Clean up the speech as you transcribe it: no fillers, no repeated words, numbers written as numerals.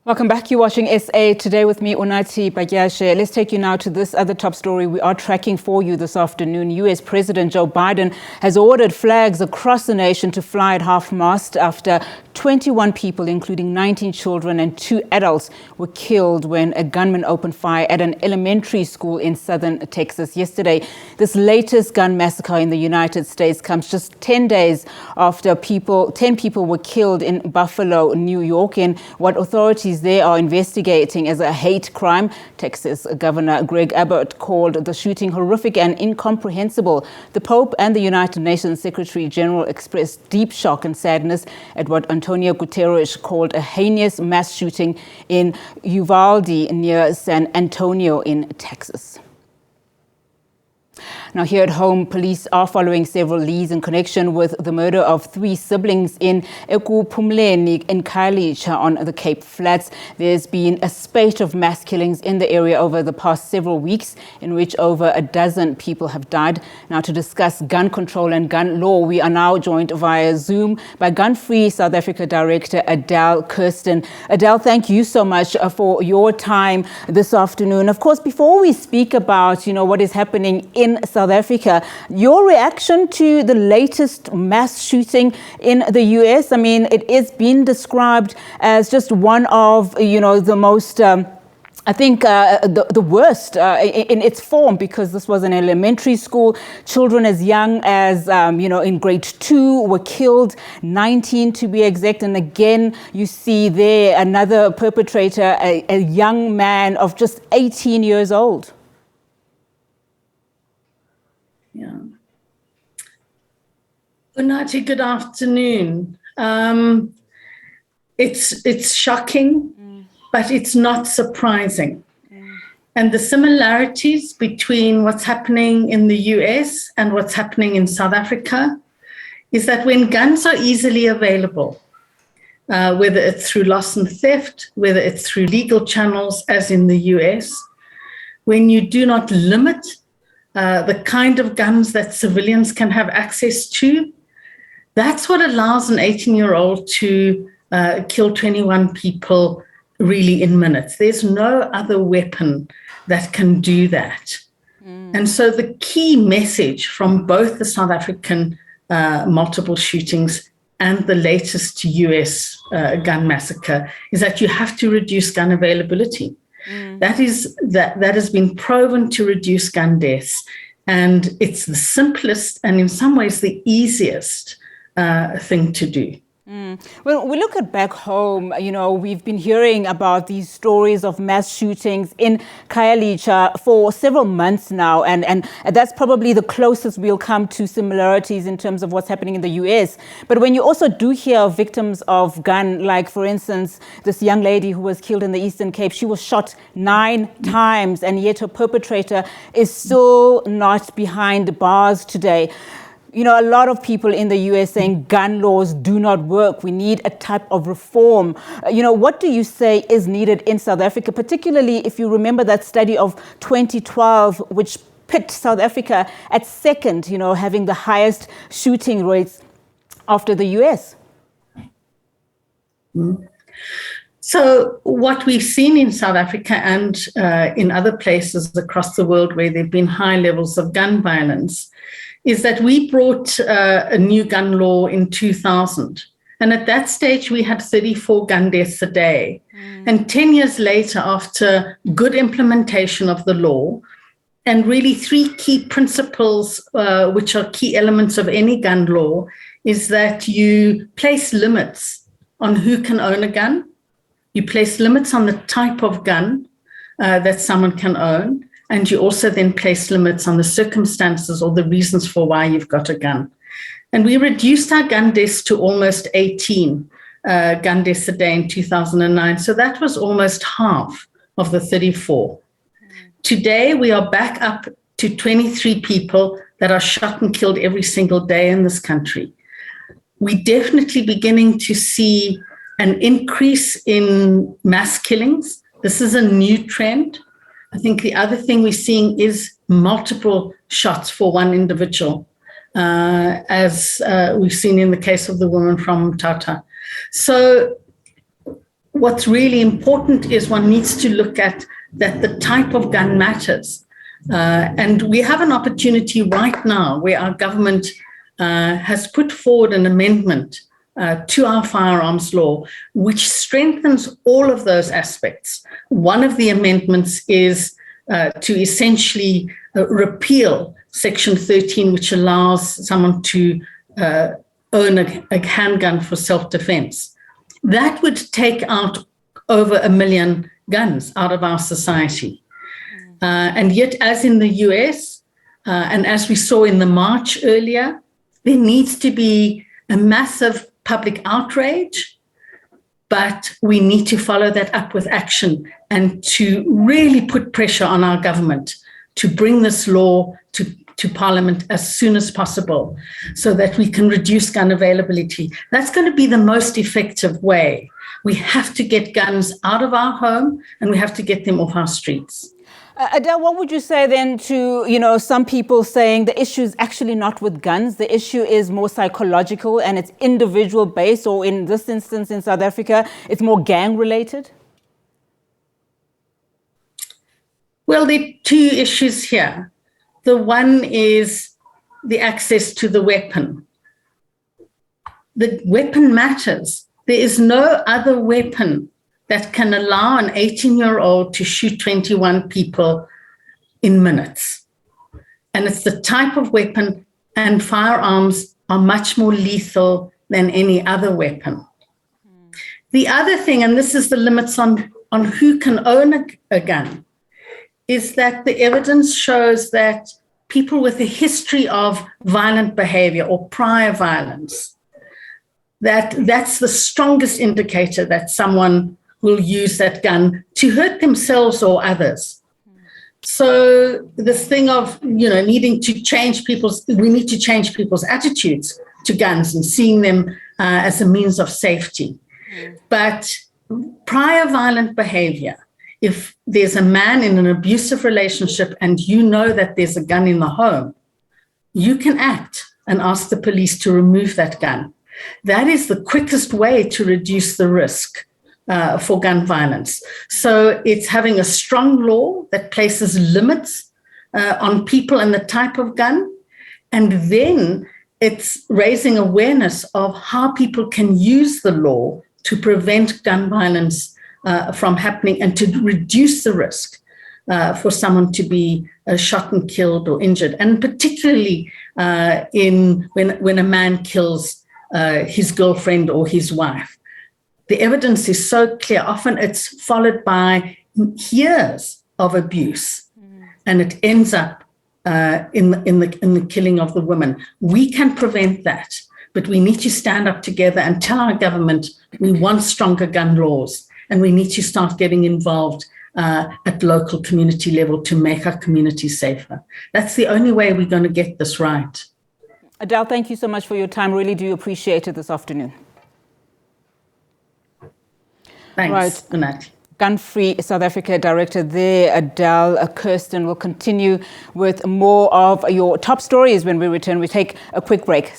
Welcome back. You're watching SA Today with me, Unati Bagyashe. Let's take you now to this other top story we are tracking for you this afternoon. US President Joe Biden has ordered flags across the nation to fly at half-mast after 21 people, including 19 children and 2 adults, were killed when a gunman opened fire at an elementary school in southern Texas yesterday. This latest gun massacre in the United States comes just 10 days after 10 people were killed in Buffalo, New York, in what authorities there are investigating as a hate crime. Texas Governor Greg Abbott called the shooting horrific and incomprehensible. The Pope and the United Nations Secretary General expressed deep shock and sadness at what Antonio Guterres called a heinous mass shooting in Uvalde near San Antonio in Texas. Now, here at home, police are following several leads in connection with the murder of 3 siblings in Ekuphumleni in Khayelitsha on the Cape Flats. There's been a spate of mass killings in the area over the past several weeks, in which over a dozen people have died. Now, to discuss gun control and gun law, we are now joined via Zoom by Gun Free South Africa Director Adele Kirsten. Adele, thank you so much for your time this afternoon. Of course, before we speak about, what is happening in South Africa, your reaction to the latest mass shooting in the US? I mean, it is being described as just one of, the most, the worst in its form, because this was an elementary school. Children as young as, in grade 2 were killed, 19 to be exact. And again, you see there another perpetrator, a young man of just 18 years old. Yeah. Unati, good afternoon. It's shocking, but it's not surprising. And the similarities between what's happening in the US and what's happening in South Africa is that when guns are easily available, whether it's through loss and theft, whether it's through legal channels, as in the US, when you do not limit the kind of guns that civilians can have access to, that's what allows an 18-year-old to kill 21 people really in minutes. There's no other weapon that can do that. And so the key message from both the South African multiple shootings and the latest US gun massacre is that you have to reduce gun availability. That has been proven to reduce gun deaths, and it's the simplest and in some ways the easiest thing to do. When we look at back home, we've been hearing about these stories of mass shootings in Khayelitsha for several months now, and that's probably the closest we'll come to similarities in terms of what's happening in the US. But when you also do hear of victims of gun, like for instance, this young lady who was killed in the Eastern Cape, she was shot 9 times, and yet her perpetrator is still not behind bars today. A lot of people in the US saying gun laws do not work. We need a type of reform. What do you say is needed in South Africa, particularly if you remember that study of 2012, which put South Africa at second, having the highest shooting rates after the US? So what we've seen in South Africa and in other places across the world where there have been high levels of gun violence is that we brought a new gun law in 2000. And at that stage, we had 34 gun deaths a day. And 10 years later, after good implementation of the law, and really 3 key principles, which are key elements of any gun law, is that you place limits on who can own a gun. You place limits on the type of gun that someone can own. And you also then place limits on the circumstances or the reasons for why you've got a gun. And we reduced our gun deaths to almost 18 gun deaths a day in 2009. So that was almost half of the 34. Today, we are back up to 23 people that are shot and killed every single day in this country. We're definitely beginning to see an increase in mass killings. This is a new trend. I think the other thing we're seeing is multiple shots for one individual, as we've seen in the case of the woman from Tata. So what's really important is one needs to look at that the type of gun matters. And we have an opportunity right now where our government has put forward an amendment to our firearms law, which strengthens all of those aspects. One of the amendments is to essentially repeal Section 13, which allows someone to own a handgun for self-defense. That would take out over 1 million guns out of our society. And yet, as in the US, and as we saw in the march earlier, there needs to be a massive public outrage, but we need to follow that up with action and to really put pressure on our government to bring this law to Parliament as soon as possible so that we can reduce gun availability. That's going to be the most effective way. We have to get guns out of our home and we have to get them off our streets. Adele, what would you say then to, some people saying the issue is actually not with guns, the issue is more psychological and it's individual based, or in this instance in South Africa, it's more gang related? Well, there are two issues here. The one is the access to the weapon. The weapon matters. There is no other weapon that can allow an 18-year-old to shoot 21 people in minutes. And it's the type of weapon, and firearms are much more lethal than any other weapon. The other thing, and this is the limits on who can own a gun, is that the evidence shows that people with a history of violent behavior or prior violence, that's the strongest indicator that someone will use that gun to hurt themselves or others. So this thing of, needing to we need to change people's attitudes to guns and seeing them as a means of safety. But prior violent behavior, if there's a man in an abusive relationship and you know that there's a gun in the home, you can act and ask the police to remove that gun. That is the quickest way to reduce the risk for gun violence. So it's having a strong law that places limits on people and the type of gun. And then it's raising awareness of how people can use the law to prevent gun violence from happening and to reduce the risk for someone to be shot and killed or injured. And particularly when a man kills his girlfriend or his wife. The evidence is so clear. Often it's followed by years of abuse, and it ends up in the killing of the woman. We can prevent that, but we need to stand up together and tell our government we want stronger gun laws, and we need to start getting involved at local community level to make our communities safer. That's the only way we're going to get this right. Adele, thank you so much for your time. Really do appreciate it this afternoon. Thanks, right. Unati. Gun-Free South Africa Director there, Adele Kirsten, will continue with more of your top stories when we return. We take a quick break.